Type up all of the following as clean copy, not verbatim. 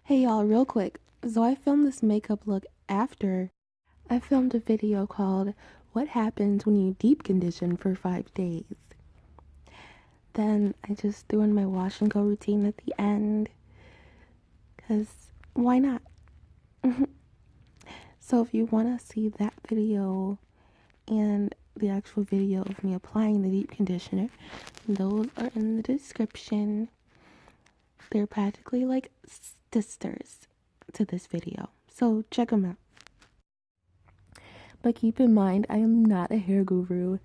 Hey y'all, real quick. So I filmed this makeup look after I filmed a video called What Happens When You Deep Condition for 5 Days. Then I just threw in my wash and go routine at the end. Because why not? So if you want to see that video and the actual video of me applying the deep conditioner, those are in the description. They're practically like sisters to this video, so check them out. But keep in mind, I am not a hair guru,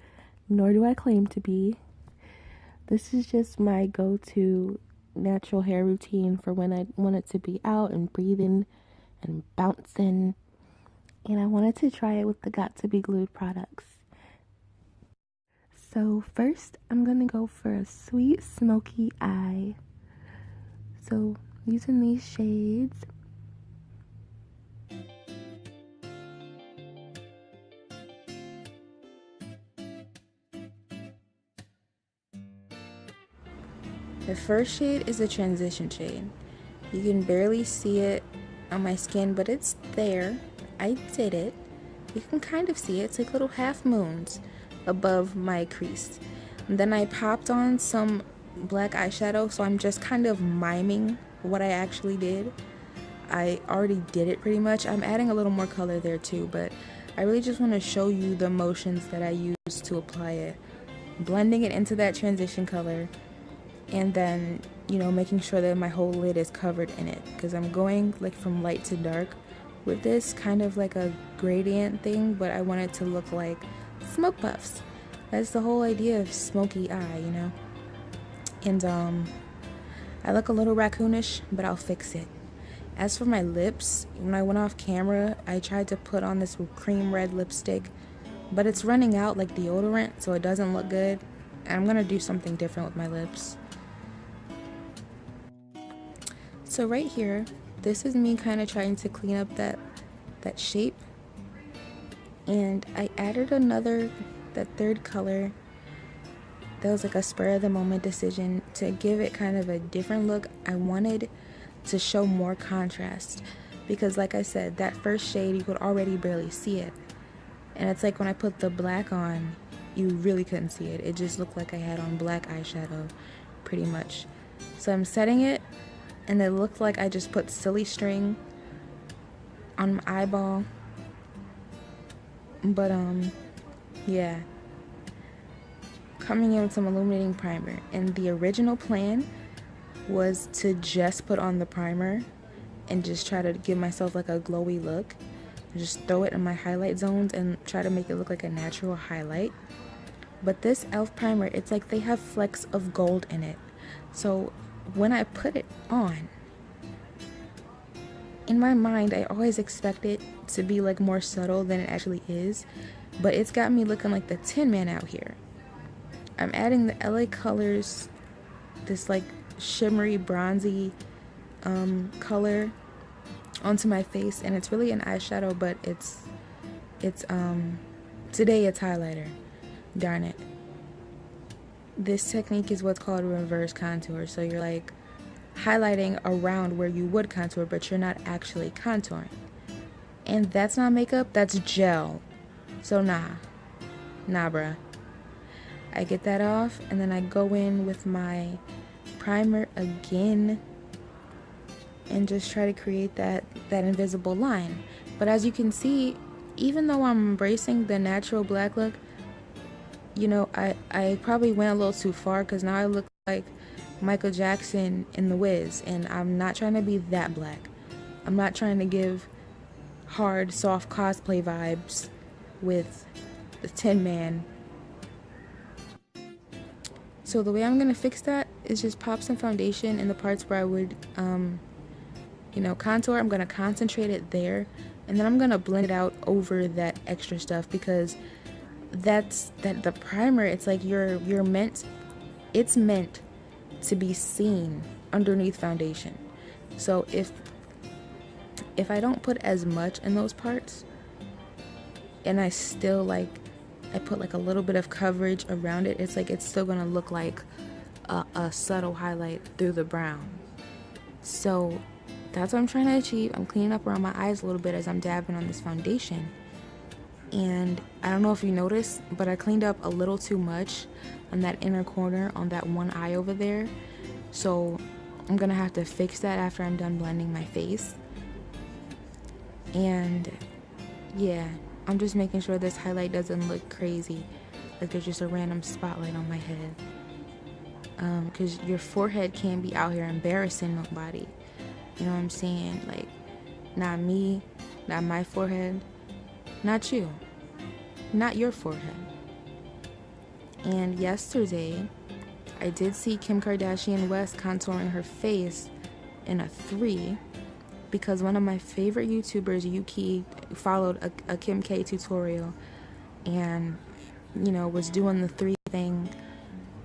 nor do I claim to be. This is just my go-to natural hair routine for when I want it to be out and breathing and bouncing. And I wanted to try it with the Got To Be Glued products. So first, I'm gonna go for a sweet smoky eye. So using these shades. The first shade is a transition shade. You can barely see it on my skin, but it's there. I did it. You can kind of see it. It's like little half moons above my crease. And then I popped on some black eyeshadow, so I'm just kind of miming what I actually did. I already did it pretty much. I'm adding a little more color there too, but I really just want to show you the motions that I used to apply it. Blending it into that transition color, and then, you know, making sure that my whole lid is covered in it, because I'm going like from light to dark with this, kind of like a gradient thing, but I want it to look like smoke puffs. That's the whole idea of smoky eye, you know. And I look a little raccoonish, but I'll fix it. As for my lips, when I went off camera, I tried to put on this cream red lipstick, but it's running out like deodorant, so it doesn't look good. And I'm gonna do something different with my lips. So right here, this is me kind of trying to clean up that shape. And I added that third color. That was like a spur of the moment decision to give it kind of a different look. I wanted to show more contrast because, like I said, that first shade, you could already barely see it. And it's like when I put the black on, you really couldn't see it. It just looked like I had on black eyeshadow pretty much. So I'm setting it, and it looked like I just put silly string on my eyeball. But yeah, coming in with some illuminating primer. And the original plan was to just put on the primer and just try to give myself like a glowy look, just throw it in my highlight zones and try to make it look like a natural highlight. But this E.L.F primer, it's like they have flecks of gold in it. So when I put it on, in my mind, I always expect it to be like more subtle than it actually is, but it's got me looking like the Tin Man out here. I'm adding the LA Colors, this like shimmery bronzy color onto my face, and it's really an eyeshadow, but it's today it's highlighter. Darn it. This technique is what's called reverse contour. So you're like highlighting around where you would contour, but you're not actually contouring. And that's not makeup, that's gel. So nah, bruh. I get that off, and then I go in with my primer again and just try to create that invisible line. But as you can see, even though I'm embracing the natural black look, you know, I probably went a little too far, because now I look like Michael Jackson in The Wiz, and I'm not trying to be that black. I'm not trying to give hard, soft cosplay vibes with the Tin Man. So the way I'm going to fix that is just pop some foundation in the parts where I would, you know, contour. I'm going to concentrate it there, and then I'm going to blend it out over that extra stuff, because the primer, it's like it's meant to be seen underneath foundation. So if I don't put as much in those parts, and I put like a little bit of coverage around it, it's like it's still gonna look like a subtle highlight through the brown. So that's what I'm trying to achieve. I'm cleaning up around my eyes a little bit as I'm dabbing on this foundation. And I don't know if you noticed, but I cleaned up a little too much on that inner corner on that one eye over there. So I'm gonna have to fix that after I'm done blending my face. And yeah, I'm just making sure this highlight doesn't look crazy, like there's just a random spotlight on my head. Because your forehead can't be out here embarrassing nobody. You know what I'm saying? Like, not me, not my forehead, not you, not your forehead. And yesterday, I did see Kim Kardashian West contouring her face in a 3 because one of my favorite YouTubers, Yuki, followed a Kim K tutorial and, you know, was doing the 3 thing.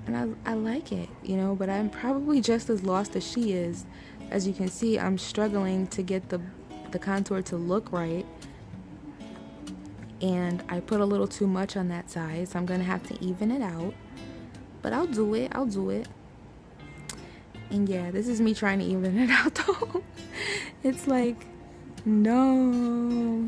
And I like it, you know, but I'm probably just as lost as she is. As you can see, I'm struggling to get the contour to look right. And I put a little too much on that side, so I'm going to have to even it out. But I'll do it. And yeah, this is me trying to even it out though. It's like, no.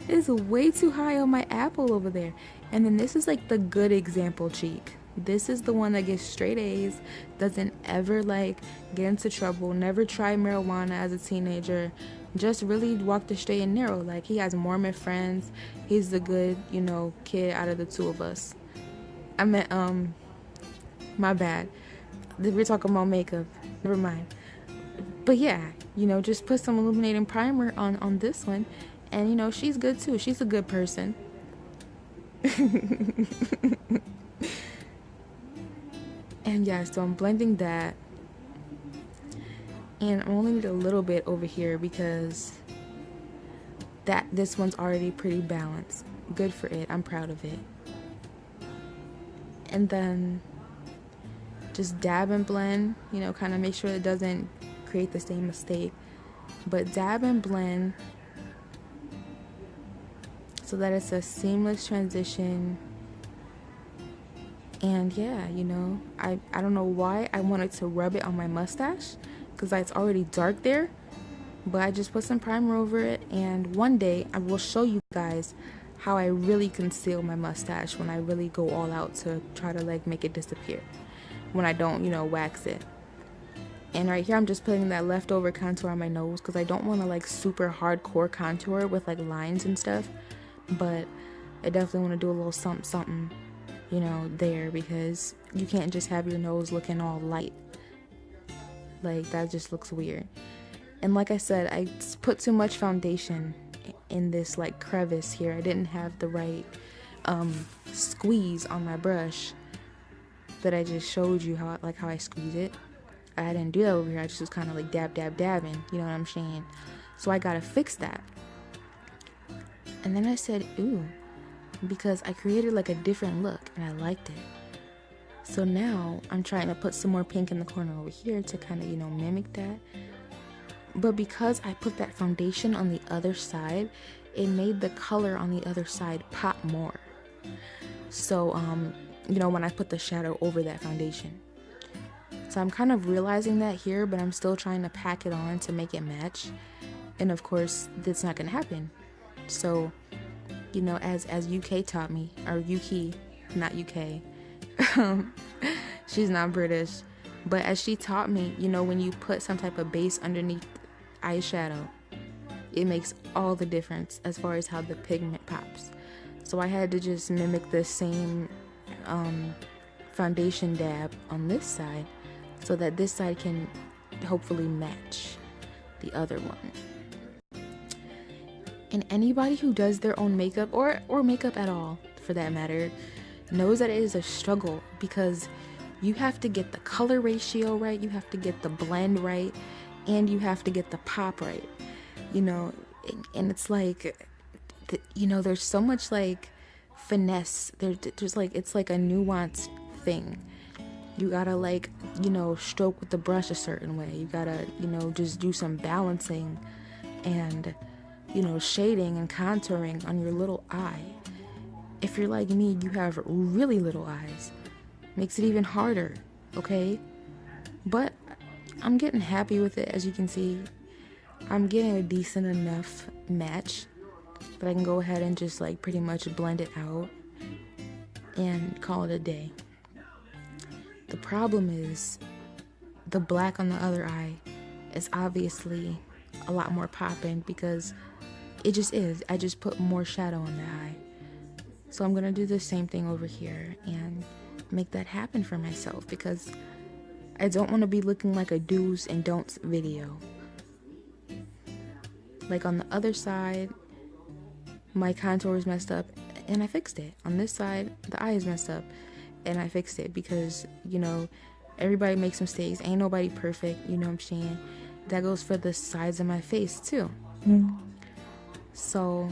It's way too high on my apple over there. And then this is like the good example cheek. This is the one that gets straight A's, doesn't ever like get into trouble, never tried marijuana as a teenager, just really walked the straight and narrow. Like, he has Mormon friends. He's the good, you know, kid out of the 2 of us. I meant, my bad. We're talking about makeup. Never mind. But yeah, you know, just put some illuminating primer on this one. And, you know, she's good too. She's a good person. And yeah, so I'm blending that. And I only need a little bit over here because this one's already pretty balanced. Good for it. I'm proud of it. And then just dab and blend, you know, kind of make sure it doesn't create the same mistake. But dab and blend so that it's a seamless transition. And yeah, you know, I don't know why I wanted to rub it on my mustache because it's already dark there, but I just put some primer over it. And one day I will show you guys how I really conceal my mustache when I really go all out to try to like make it disappear when I don't, you know, wax it. And right here I'm just putting that leftover contour on my nose because I don't want to like super hardcore contour with like lines and stuff, but I definitely want to do a little something, you know, there, because you can't just have your nose looking all light. Like, that just looks weird. And like I said, I put too much foundation in this like crevice here. I didn't have the right squeeze on my brush that I just showed you how I squeeze it. I didn't do that over here. I just was kind of like dabbing, you know what I'm saying? So I gotta fix that. And then I said, ooh, because I created like a different look and I liked it. So now I'm trying to put some more pink in the corner over here to kind of, you know, mimic that. But because I put that foundation on the other side, it made the color on the other side pop more. So, you know, when I put the shadow over that foundation. So I'm kind of realizing that here, but I'm still trying to pack it on to make it match. And of course, that's not gonna happen. So, you know, as UK taught me, or Yuki, not UK, she's not British, but as she taught me, you know, when you put some type of base underneath eyeshadow, it makes all the difference as far as how the pigment pops. So I had to just mimic the same foundation dab on this side so that this side can hopefully match the other one. And anybody who does their own makeup or makeup at all for that matter knows that it is a struggle because you have to get the color ratio right, you have to get the blend right, and you have to get the pop right, you know. And it's like, you know, there's so much like finesse. There's like, it's like a nuanced thing. You gotta like, you know, stroke with the brush a certain way. You gotta, you know, just do some balancing and, you know, shading and contouring on your little eye. If you're like me, you have really little eyes. Makes it even harder, okay? But I'm getting happy with it. As you can see, I'm getting a decent enough match that I can go ahead and just like pretty much blend it out and call it a day. The problem is the black on the other eye is obviously a lot more popping because it just is. I just put more shadow on the eye. So I'm gonna do the same thing over here and make that happen for myself because I don't want to be looking like a do's and don'ts video. Like on the other side, my contour is messed up and I fixed it. On this side, the eye is messed up and I fixed it because, you know, everybody makes mistakes. Ain't nobody perfect, you know what I'm saying? That goes for the sides of my face too. So,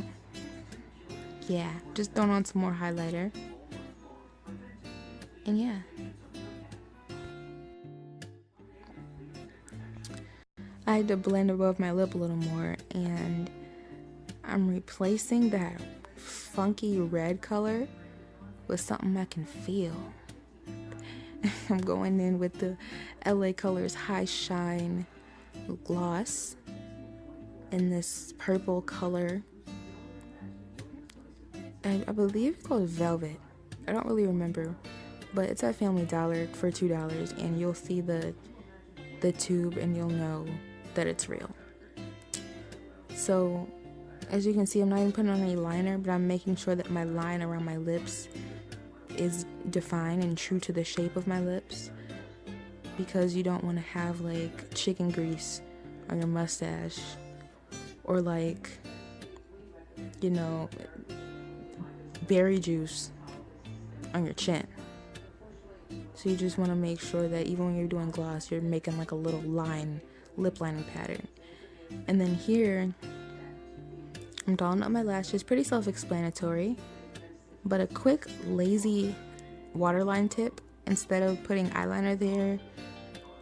yeah, just throwing on some more highlighter. And yeah. I had to blend above my lip a little more, and I'm replacing that funky red color with something I can feel. I'm going in with the LA Colors High Shine gloss in this purple color. I believe it's called Velvet. I don't really remember, but it's at Family Dollar for $2, and you'll see the tube and you'll know that it's real. So as you can see, I'm not even putting on any liner, but I'm making sure that my line around my lips is defined and true to the shape of my lips, because you don't want to have like chicken grease on your mustache or like, you know, berry juice on your chin. So you just want to make sure that even when you're doing gloss, you're making like a little line, lip lining pattern. And then here, I'm dolling up my lashes, pretty self-explanatory, but a quick lazy waterline tip. Instead of putting eyeliner there,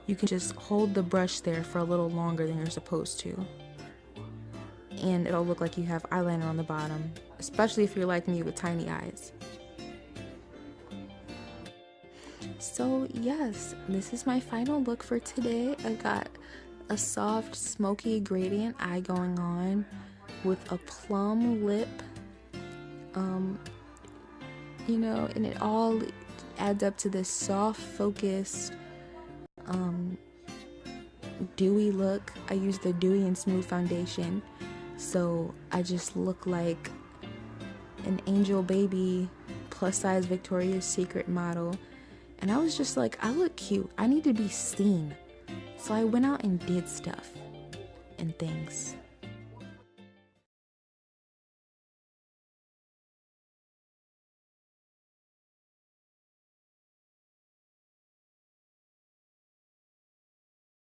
you can just hold the brush there for a little longer than you're supposed to, and it'll look like you have eyeliner on the bottom, especially if you're like me with tiny eyes. So yes, this is my final look for today. I got a soft smoky gradient eye going on with a plum lip, you know, and it all adds up to this soft focused dewy look. I used the Dewey and Smooth foundation, so I just look like an angel baby plus size Victoria's Secret model. And I was just like, I look cute, I need to be seen. So I went out and did stuff and things.